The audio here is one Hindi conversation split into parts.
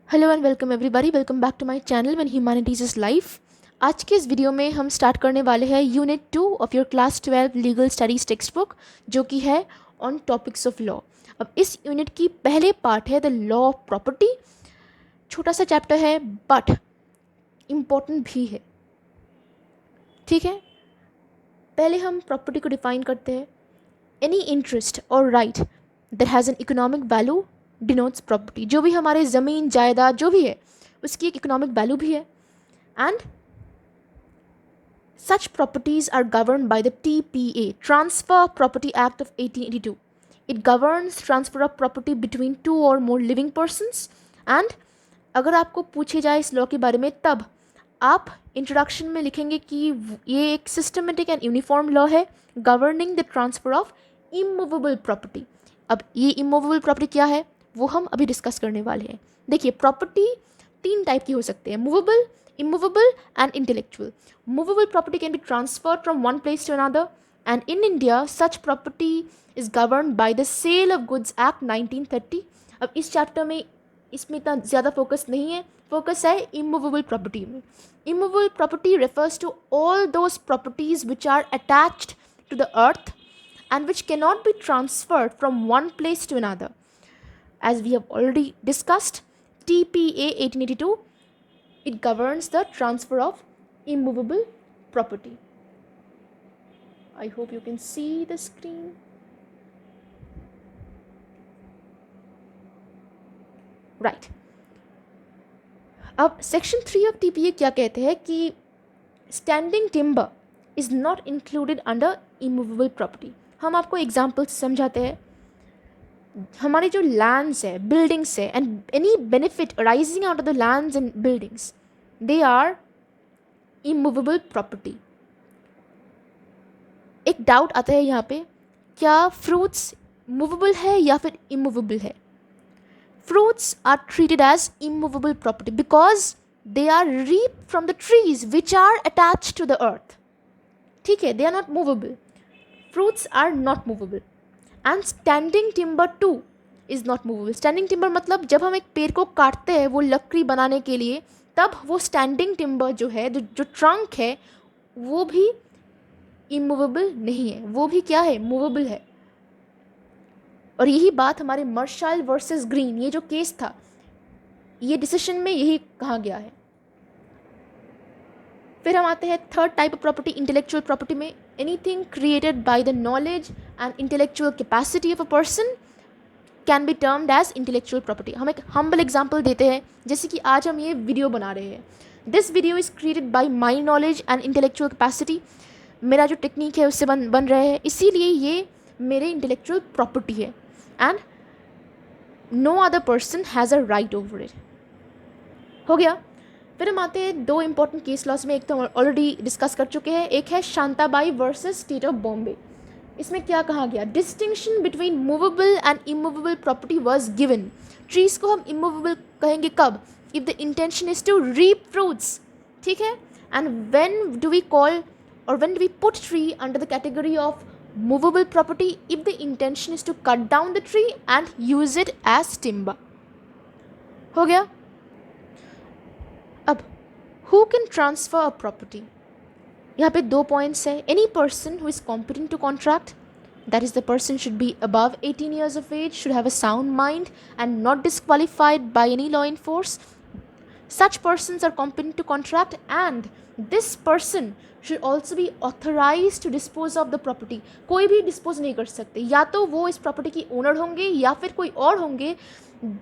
Hello and welcome everybody, welcome back to my channel when humanities is life. आज के इस वीडियो में हम स्टार्ट करने वाले हैं unit 2 of your class 12 legal studies text book, जो कि है ऑन टॉपिक्स ऑफ लॉ। अब इस यूनिट की पहले पार्ट है द लॉ ऑफ प्रॉपर्टी। छोटा सा चैप्टर है बट इम्पोर्टेंट भी है, ठीक है। पहले हम प्रॉपर्टी को डिफाइन करते हैं। एनी इंटरेस्ट और right that has an economic value denotes property. जो भी हमारे ज़मीन जायदाद जो भी है उसकी एक इकोनॉमिक वैल्यू भी है। And such properties are govern by the TPA, transfer property act of 1882। It governs transfer of property between two or more living persons. And अगर आपको पूछे जाए इस लॉ के बारे में, तब आप इंट्रोडक्शन में लिखेंगे कि ये एक सिस्टमेटिक एंड यूनिफॉर्म लॉ है governing the transfer of immovable property. अब ये इमूवेबल प्रॉपर्टी क्या है वो हम अभी डिस्कस करने वाले हैं। देखिए, प्रॉपर्टी तीन टाइप की हो सकते हैं, movable, immovable and intellectual. Movable property can be transferred from one place to another, and in India such property is governed by the Sale of Goods Act 1930. अब इस चैप्टर में इसमें इतना ज़्यादा फोकस नहीं है, फोकस है immovable property में। Immovable property refers to all those properties which are attached to the earth and which cannot be transferred from one place to another. As we have already discussed, TPA 1882, it governs the transfer of immovable property. I hope you can see the screen. Right. अब सेक्शन 3 ऑफ TPA क्या कहते हैं कि standing timber is not included under immovable property. हम आपको एग्जाम्पल से समझाते हैं। हमारे जो लैंड्स है, बिल्डिंग्स है, and any benefit arising out of the lands and buildings, they are immovable property. एक डाउट आता है यहाँ पे, क्या फ्रूट्स मूवेबल है या फिर इमूवेबल है? Fruits are treated as immovable property because they are reaped from the trees which are attached to the earth, ठीक है। They are not movable, fruits are not movable. And standing timber too is not movable. Standing timber मतलब जब हम एक पेड़ को काटते हैं वो लकड़ी बनाने के लिए, तब वो स्टैंडिंग टिम्बर जो है, जो ट्रंक है, वो भी इमूवेबल नहीं है, वो भी क्या है, मूवेबल है। और यही बात हमारे मर्शाल वर्सेस ग्रीन, ये जो केस था, ये डिसीजन में यही कहा गया है। फिर हम आते हैं third type of property, intellectual property में। Anything created by the knowledge and intellectual capacity of a person can be termed as intellectual property. हम एक हम्बल एग्जाम्पल देते हैं, जैसे कि आज हम ये वीडियो बना रहे हैं। This video is created by my knowledge and intellectual capacity. मेरा जो टेक्निक है उससे बन रहे हैं, इसीलिए ये मेरे इंटेलेक्चुअल प्रॉपर्टी है and no other person has a right over it. हो गया। फिर हम आते हैं दो इंपॉर्टेंट केस लॉस में। एक तो ऑलरेडी डिस्कस कर चुके हैं, एक है Shantabai versus state of Bombay. इसमें क्या कहा गया, distinction between movable and immovable property was given. Trees को हम इमूवेबल कहेंगे कब, if the intention is to reap fruits, ठीक है। And when do we call or when do we put tree under the category of movable property, if the intention is to cut down the tree and use it as timber। हो गया। अब who can transfer a property? यहाँ पे दो पॉइंट्स है। any person who is competent to contract, that is the person should be above 18 years of age, should have a sound mind and not disqualified by any law in force. Such persons are competent to contract and this person should also be authorized to dispose of the property। कोई भी डिस्पोज नहीं कर सकते, या तो वो इस प्रॉपर्टी की ओनर होंगे या फिर कोई और होंगे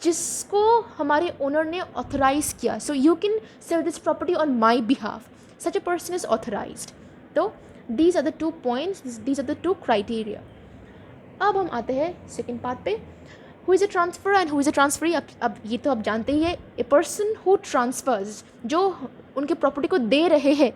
जिसको हमारे ओनर ने ऑथराइज किया। So you can sell this property on my behalf, such a person is authorised. तो these are the two points, these are the two criteria. अब हम आते हैं सेकेंड पार्ट पे, who is a transfer and who is a transferee. अब ये तो आप जानते ही है, ए पर्सन हु ट्रांसफर्स, जो उनके प्रॉपर्टी को दे रहे हैं,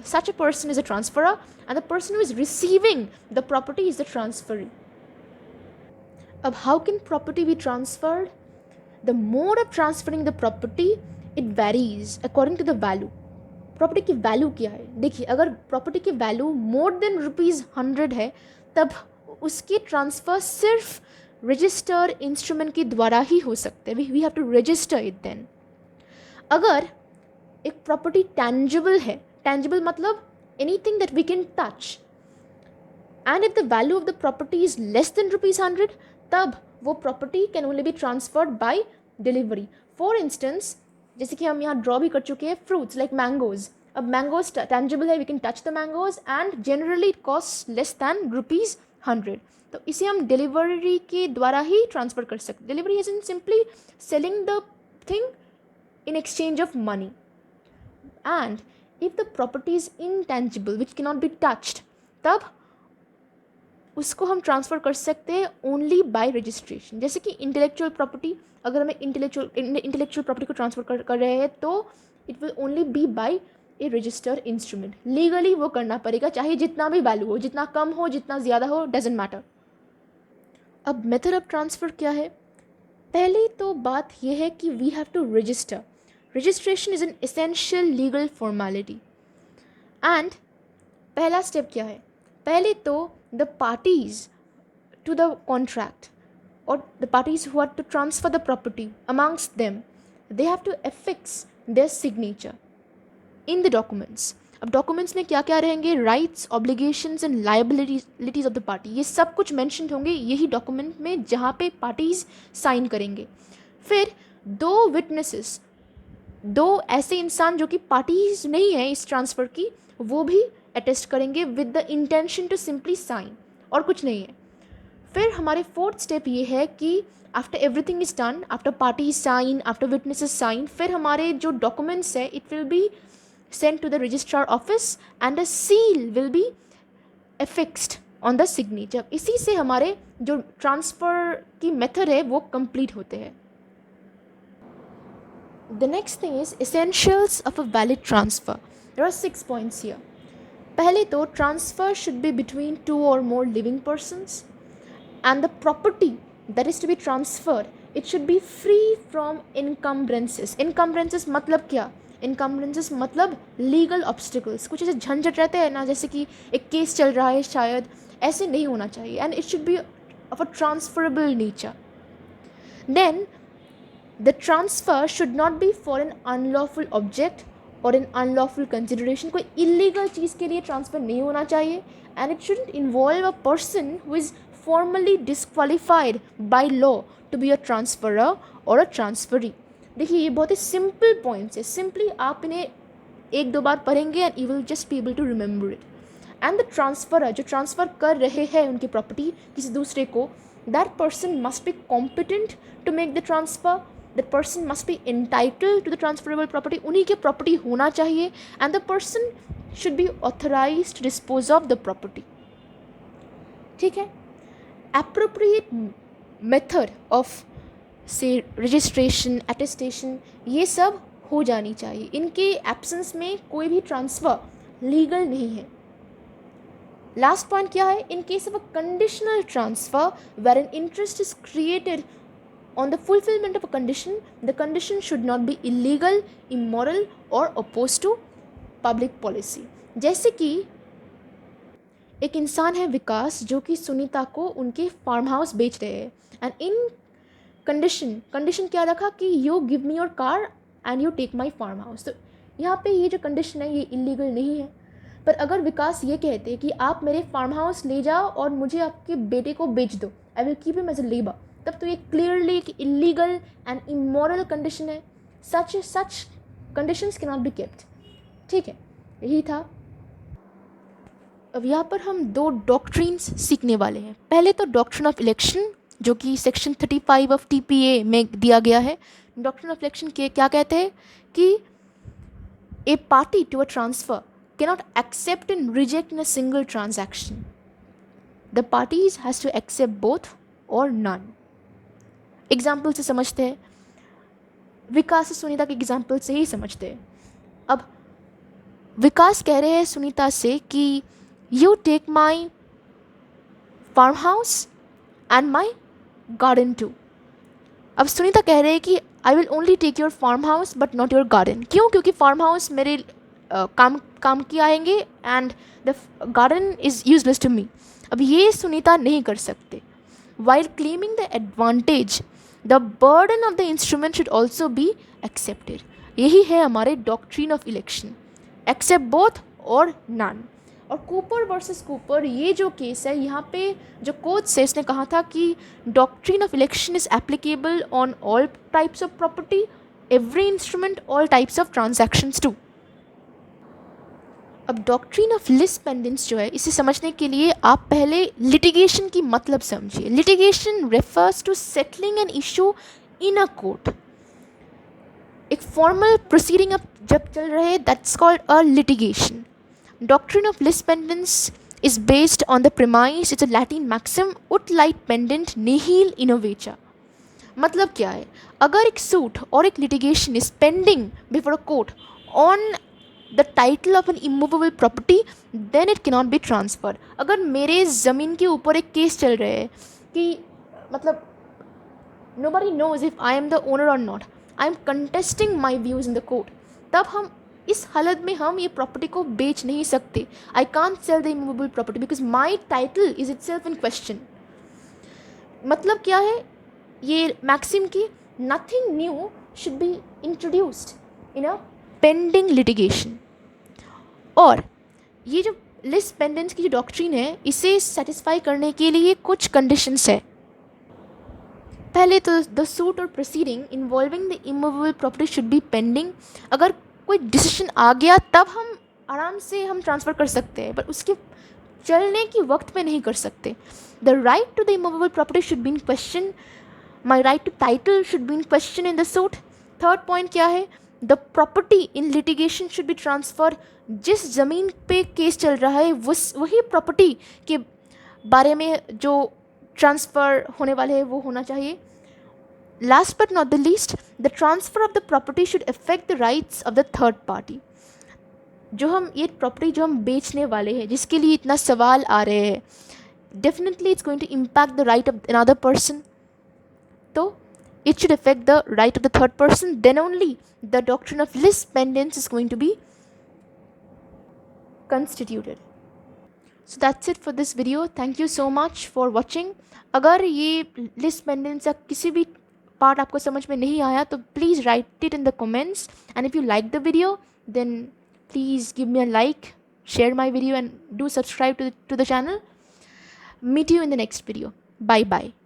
such a person is a transferor and the person who is receiving the property is the transferee. अब how can property be transferred? The mode of transferring the property, it varies according to the value. Property की वैल्यू क्या है? देखिए, अगर प्रॉपर्टी की वैल्यू मोर देन ₹100 है, तब उसकी ट्रांसफ़र सिर्फ रजिस्टर इंस्ट्रूमेंट के द्वारा ही हो सकते हैं. We have to register it then. अगर एक प्रॉपर्टी टैंजिबल है, टैंजिबल मतलब anything that we can touch, and if the value of the property is less than ₹100, तब वो property can only be transferred by delivery. For instance, जैसे कि हम यहाँ ड्रॉ भी कर चुके हैं, फ्रूट्स लाइक मैंगोज. अब मैंगोज टैंजिबल है, we can touch the mangoes and generally it cost less than ₹100. तो इसे हम डिलीवरी के द्वारा ही ट्रांसफर कर सकते. Delivery is in simply selling the thing in exchange of money. And if the property is intangible which cannot be touched, तब उसको हम ट्रांसफ़र कर सकते हैं ओनली बाय रजिस्ट्रेशन. जैसे कि इंटेलेक्चुअल प्रॉपर्टी, अगर हमें इंटेलेक्चुअल प्रॉपर्टी को ट्रांसफ़र कर रहे हैं तो it will only be by a registered instrument. Legally वो करना पड़ेगा, चाहे जितना भी वैल्यू हो, जितना कम हो, जितना ज़्यादा हो, डजेंट मैटर. अब मेथड ऑफ ट्रांसफ़र क्या है? पहली तो बात यह है कि we have to register. Registration is an essential legal formality. And पहला स्टेप क्या है? पहले तो the parties to the contract और the parties who are to transfer the property amongst them, they have to affix their signature in the documents. अब डॉक्यूमेंट्स में क्या क्या रहेंगे? Rights, obligations and liabilities of the party. ये सब कुछ मेंशन होंगे यही डॉक्यूमेंट में जहाँ पे पार्टीज साइन करेंगे. फिर दो विटनेसेस, दो ऐसे इंसान जो कि पार्टीज नहीं है इस ट्रांसफ़र की, वो भी अटेस्ट करेंगे with the intention to simply sign, और कुछ नहीं है. फिर हमारे फोर्थ स्टेप ये है कि after everything is done, after party sign, after witnesses sign, फिर हमारे जो डॉक्यूमेंट्स है it will be sent to the registrar office and a seal will be affixed on the signature. इसी से हमारे जो ट्रांसफ़र की मेथड है वो कंप्लीट होते हैं. The next thing is essentials of a valid transfer. There are 6 points here. पहले तो transfer should be between 2 or more living persons, and the property that is to be transferred, it should be free from encumbrances. Encumbrances मतलब क्या? इनकम्बरेंसेस मतलब लीगल ऑब्स्टिकल्स. कुछ ऐसे झंझट रहते हैं ना, जैसे कि एक केस चल रहा है शायद, ऐसे नहीं होना चाहिए. And it should be of a transferable nature. Then the transfer should not be for an unlawful object or an unlawful consideration. कोई इलीगल चीज़ के लिए ट्रांसफ़र नहीं होना चाहिए. And it shouldn't involve a person who is formally disqualified by law to be a transferor or a transferee. देखिए ये बहुत ही सिंपल पॉइंट्स है. सिंपली आप इन्हें एक दो बार पढ़ेंगे and you will just be able to remember it. And the transferor जो ट्रांसफ़र कर रहे हैं उनकी प्रॉपर्टी किसी दूसरे को, that person must be competent to make the transfer. That person must be entitled to the transferable property. उन्हीं के प्रॉपर्टी होना चाहिए. And the person should be authorise to dispose of the property. ठीक है. एप्रोप्रिएट मेथड ऑफ से रजिस्ट्रेशन, अटेस्टेशन, ये सब हो जानी चाहिए. इनके एब्सेंस में कोई भी ट्रांसफ़र लीगल नहीं है. लास्ट पॉइंट क्या है? In case of a conditional transfer where an interest is created on the fulfilment of a condition, the condition should not be illegal, immoral or oppose to public policy. जैसे कि एक इंसान है विकास, जो कि सुनीता को उनके फार्म हाउस बेच रहे हैं. एंड इन कंडीशन क्या रखा कि you give me your car and you take my farm house. तो यहाँ पे ये जो कंडीशन है ये इलीगल नहीं है. पर अगर विकास ये कहते कि आप मेरे फार्म हाउस ले जाओ और मुझे आपके बेटे को बेच दो, I will keep him as a labour, तब तो ये क्लियरली एक इलीगल एंड इमोरल कंडीशन है. सच conditions can not be kept. ठीक है, यही था. अब यहाँ पर हम दो डॉक्ट्रिन्स सीखने वाले हैं. पहले तो डॉक्ट्रिन ऑफ इलेक्शन, जो कि सेक्शन 35 ऑफ TPA में दिया गया है. डॉक्ट्रिन ऑफ इलेक्शन के क्या कहते हैं कि a party to a transfer cannot accept and reject in a single transaction. The parties has to accept both और नन. एग्जाम्पल से समझते हैं. विकास सुनीता के एग्जाम्पल से ही समझते हैं. अब विकास कह रहे हैं सुनीता से कि you take my farm house and my garden too. अब सुनीता कह रहे हैं कि I will only take your farm house but not your garden. क्यों? क्योंकि फार्म हाउस मेरे काम की आएंगे and the garden is useless to me. अब ये सुनीता नहीं कर सकते. while claiming the advantage, the burden of the instrument should also be accepted. यही है हमारे doctrine of election, accept both और नन. और कूपर वर्सेस कूपर ये जो केस है, यहाँ पे जो कोच से इसने कहा था कि doctrine of election is applicable on all types of property, every instrument, all types of transactions too. अब डॉक्ट्रिन ऑफ लिस पेंडेंस जो है, इसे समझने के लिए आप पहले लिटिगेशन की मतलब समझिए. Litigation refers to settling an issue in a court. एक फॉर्मल प्रोसीडिंग अब जब चल रहे, that's called a litigation. Doctrine of lis pendens is based on the premise, it's a Latin maxim, ut lite pendent nihil innovator. मतलब क्या है, अगर एक सूट और एक litigation is pending before a court on the title of an immovable property, then it cannot be transferred. अगर मेरे ज़मीन के ऊपर एक केस चल रहे है कि मतलब nobody knows if I am the owner or not, I am contesting my views in the court, तब हम इस हालत में हम ये प्रॉपर्टी को बेच नहीं सकते. I can't sell the immovable property because my title is it self in question. मतलब क्या है ये मैक्सिम की, nothing new should be introduced in a pending litigation. और ये जो लिस पेंडेंस की जो डॉक्ट्रिन है, इसे सेटिस्फाई करने के लिए कुछ कंडीशंस है. पहले तो द सूट और proceeding involving the immovable property should B pending. अगर कोई डिसीजन आ गया तब हम आराम से हम ट्रांसफ़र कर सकते हैं, पर उसके चलने की वक्त पे नहीं कर सकते. The right to the immovable property should be in question. My right to title should be in question in the suit. Third point क्या है, the property in litigation should be transfer. जिस ज़मीन पे केस चल रहा है वही प्रॉपर्टी के बारे में जो ट्रांसफ़र होने वाले हैं वो होना चाहिए. Last but not the least, the transfer of the property should affect the rights of the third party. जो हम ये प्रॉपर्टी जो हम बेचने वाले हैं, जिसके लिए इतना सवाल आ रहे हैं, definitely it's going to impact the right of another person. तो it should affect the right of the third person. Then only the doctrine of lis pendens is going to be constituted. So that's it for this video. Thank you so much for watching. अगर ये lis pendens या किसी भी पार्ट आपको समझ में नहीं आया तो please write it in the comments. And if you like the video then please give me a like, share my video and do subscribe to the channel. Meet you in the next video. Bye bye.